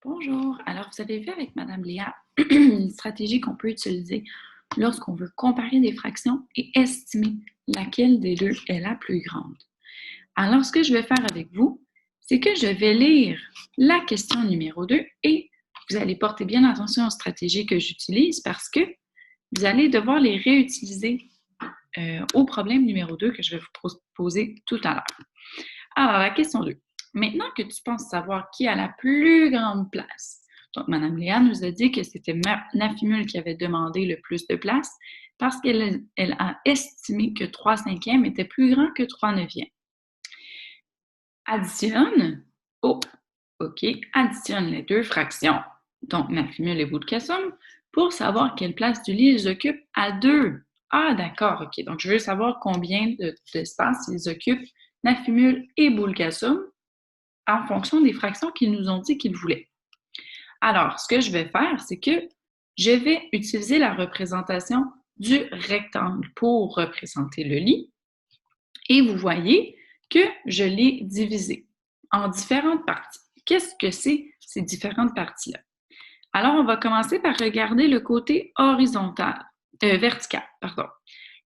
Bonjour. Alors, vous avez vu avec Madame Léa une stratégie qu'on peut utiliser lorsqu'on veut comparer des fractions et estimer laquelle des deux est la plus grande. Alors, ce que je vais faire avec vous, c'est que je vais lire la question numéro 2 et vous allez porter bien attention aux stratégies que j'utilise parce que vous allez devoir les réutiliser au problème numéro 2 que je vais vous poser tout à l'heure. Alors, la question 2. Maintenant que tu penses savoir qui a la plus grande place, donc Mme Léa nous a dit que c'était Nafimul qui avait demandé le plus de place parce qu'elle a estimé que 3 cinquièmes était plus grand que 3 neuvièmes. Additionne, additionne les deux fractions, donc Nafimul et Boulkassoum, pour savoir quelle place du lit ils occupent à 2. Ah, d'accord, ok. Donc, je veux savoir combien d'espace ils occupent, Nafimul et Boulkassoum, en fonction des fractions qu'ils nous ont dit qu'ils voulaient. Alors, ce que je vais faire, c'est que je vais utiliser la représentation du rectangle pour représenter le lit. Et vous voyez que je l'ai divisé en différentes parties. Qu'est-ce que c'est ces différentes parties-là? Alors, on va commencer par regarder le côté vertical.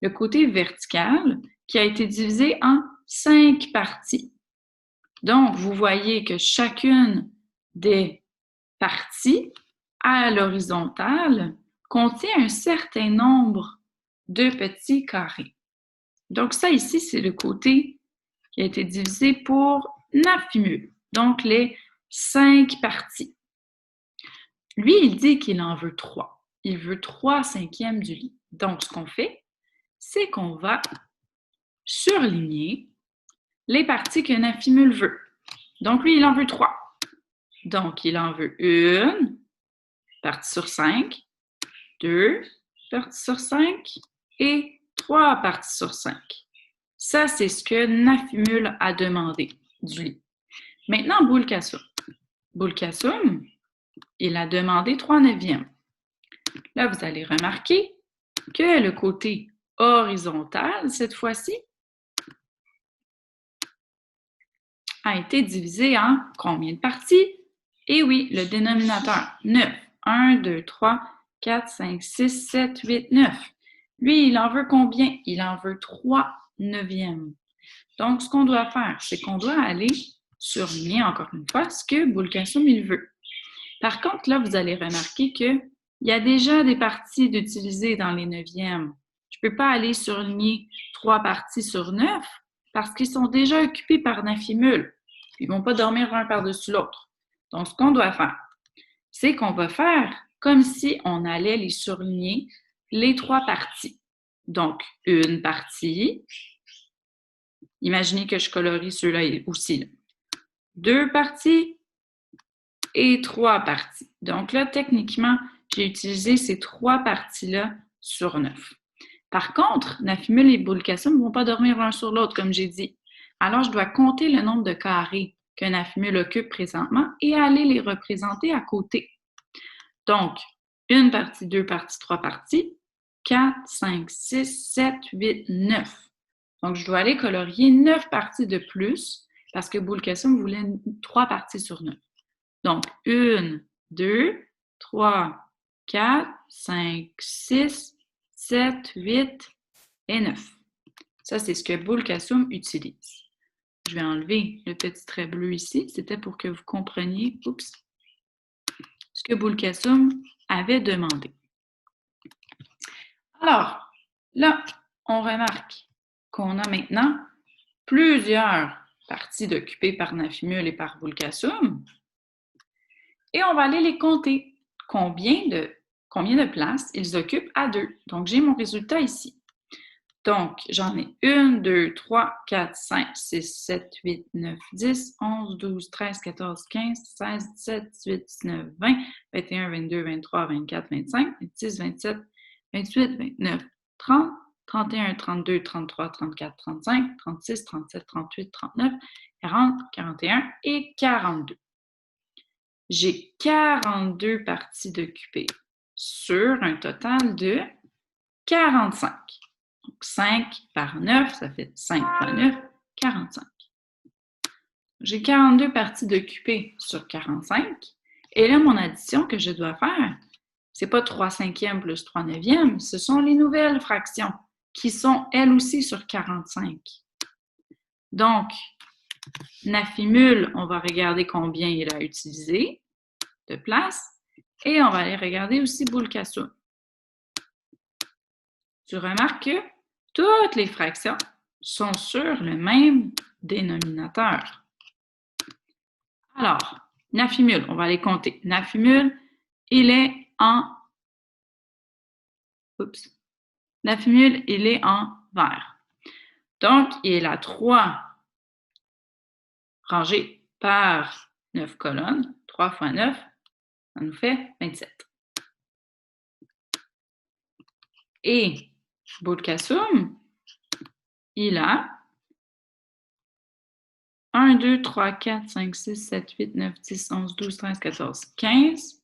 Le côté vertical qui a été divisé en 5 parties. Donc, vous voyez que chacune des parties à l'horizontale contient un certain nombre de petits carrés. Donc, ça ici, c'est le côté qui a été divisé pour Nafimul. Donc, les 5 parties. Lui, il dit qu'il en veut 3. Il veut 3 cinquièmes du lit. Donc, ce qu'on fait, c'est qu'on va surligner les parties que Nafimul veut. Donc, lui, il en veut 3. Donc, il en veut une partie sur 5, 2 parties sur 5 et 3 parties sur 5. Ça, c'est ce que Nafimul a demandé du lit. Maintenant, Boulkassoum. Boulkassoum, il a demandé 3 neuvièmes. Là, vous allez remarquer que le côté horizontal, cette fois-ci, a été divisé en combien de parties? Et oui, le dénominateur, 9. 1, 2, 3, 4, 5, 6, 7, 8, 9. Lui, il en veut combien? Il en veut 3 neuvièmes. Donc, ce qu'on doit faire, c'est qu'on doit aller surligner, encore une fois, ce que Boulkassoum, il veut. Par contre, là, vous allez remarquer qu'il y a déjà des parties d'utiliser dans les neuvièmes. Je ne peux pas aller surligner 3 parties sur 9 parce qu'ils sont déjà occupés par Nafimul. Ils ne vont pas dormir un par-dessus l'autre. Donc, ce qu'on doit faire, c'est qu'on va faire comme si on allait les surligner les 3 parties. Donc, une partie. Imaginez que je colorie ceux-là aussi. 2 parties et 3 parties. Donc là, techniquement, j'ai utilisé ces 3 parties-là sur 9. Par contre, Nafimul et Boulkassoum ne vont pas dormir l'un sur l'autre, comme j'ai dit. Alors, je dois compter le nombre de carrés que Nafimul occupe présentement et aller les représenter à côté. Donc, une partie, 2 parties, 3 parties, 4, 5, 6, 7, 8, 9. Donc, je dois aller colorier 9 parties de plus parce que Boulkassoum voulait 3 parties sur 9. Donc, 1, 2, 3, 4, 5, 6, 7, 8 et 9. Ça, c'est ce que Boulkassoum utilise. Je vais enlever le petit trait bleu ici. C'était pour que vous compreniez ce que Boulkassoum avait demandé. Alors, là, on remarque qu'on a maintenant plusieurs parties occupées par Nafimul et par Boulkassoum. Et on va aller les compter. Combien de places ils occupent à 2. Donc, j'ai mon résultat ici. Donc, j'en ai 1, 2, 3, 4, 5, 6, 7, 8, 9, 10, 11, 12, 13, 14, 15, 16, 17, 18, 19, 20, 21, 22, 23, 24, 25, 26, 27, 28, 29, 30, 31, 32, 33, 34, 35, 36, 37, 38, 39, 40, 41 et 42. J'ai 42 parties d'occupées sur un total de 45. Donc, 5 par 9, ça fait 5 fois 9, 45. J'ai 42 parties d'occupées sur 45 Et là, mon addition que je dois faire, c'est pas 3/5 plus 3/9, ce sont les nouvelles fractions qui sont elles aussi sur 45. Donc, Nafimul, on va regarder combien il a utilisé de place et on va aller regarder aussi Boulkassoum. Tu remarques que toutes les fractions sont sur le même dénominateur. Alors, Nafimul, on va les compter. Nafimul, il est en... Oups. Nafimul, il est en vert. Donc, il a 3 rangées par 9 colonnes. 3 fois 9, ça nous fait 27. Et Boulkassoum, il a 1, 2, 3, 4, 5, 6, 7, 8, 9, 10, 11, 12, 13, 14, 15.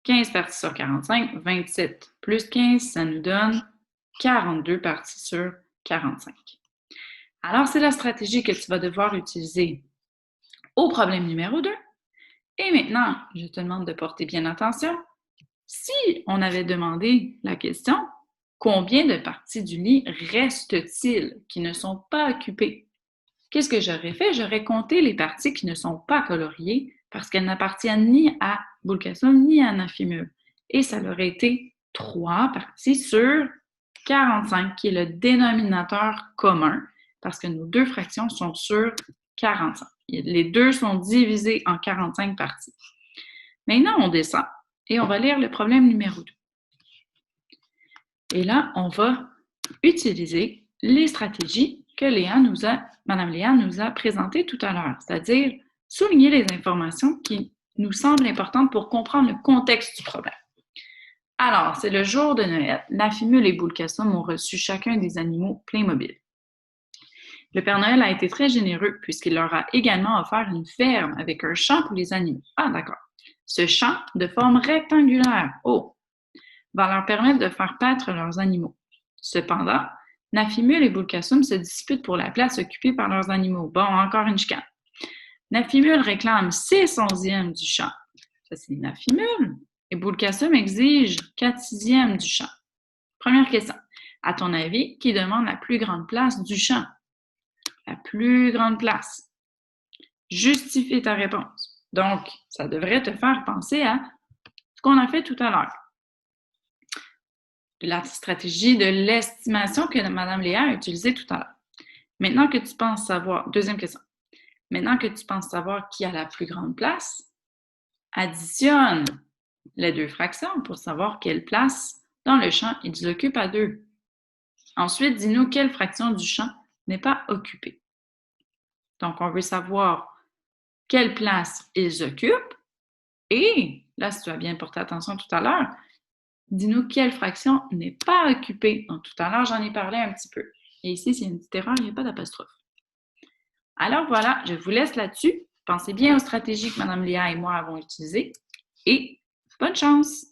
15 parties sur 45, 27 plus 15, ça nous donne 42 parties sur 45. Alors, c'est la stratégie que tu vas devoir utiliser au problème numéro 2. Et maintenant, je te demande de porter bien attention. Si on avait demandé la question, combien de parties du lit restent-ils qui ne sont pas occupées? Qu'est-ce que j'aurais fait? J'aurais compté les parties qui ne sont pas coloriées parce qu'elles n'appartiennent ni à Boulkassoum ni à Nafimul. Et ça aurait été 3 parties sur 45, qui est le dénominateur commun, parce que nos deux fractions sont sur 45. Les deux sont divisés en 45 parties. Maintenant, on descend et on va lire le problème numéro 2. Et là, on va utiliser les stratégies que Mme Léa nous a présentées tout à l'heure, c'est-à-dire souligner les informations qui nous semblent importantes pour comprendre le contexte du problème. Alors, c'est le jour de Noël. Nafimul et Boulkassoum ont reçu chacun des animaux Playmobil. Le Père Noël a été très généreux puisqu'il leur a également offert une ferme avec un champ pour les animaux. Ah, d'accord. Ce champ, de forme rectangulaire, va leur permettre de faire paître leurs animaux. Cependant, Nafimul et Boulkassoum se disputent pour la place occupée par leurs animaux. Bon, encore une chicane. Nafimul réclame 6/11 du champ. Ça, c'est Nafimul. Et Boulkassoum exige 4/6 du champ. Première question. À ton avis, qui demande la plus grande place du champ? La plus grande place. Justifie ta réponse. Donc, ça devrait te faire penser à ce qu'on a fait tout à l'heure. La stratégie de l'estimation que Mme Léa a utilisée tout à l'heure. Maintenant que tu penses savoir, deuxième question. Maintenant que tu penses savoir qui a la plus grande place, additionne les deux fractions pour savoir quelle place dans le champ ils occupent à 2. Ensuite, dis-nous quelle fraction du champ n'est pas occupée. Donc, on veut savoir quelle place ils occupent et, là, si tu as bien porté attention tout à l'heure, dis-nous quelle fraction n'est pas occupée. Donc, tout à l'heure, j'en ai parlé un petit peu. Et ici, s'il y a une petite erreur, il n'y a pas d'apostrophe. Alors voilà, je vous laisse là-dessus. Pensez bien aux stratégies que Mme Léa et moi avons utilisées et bonne chance!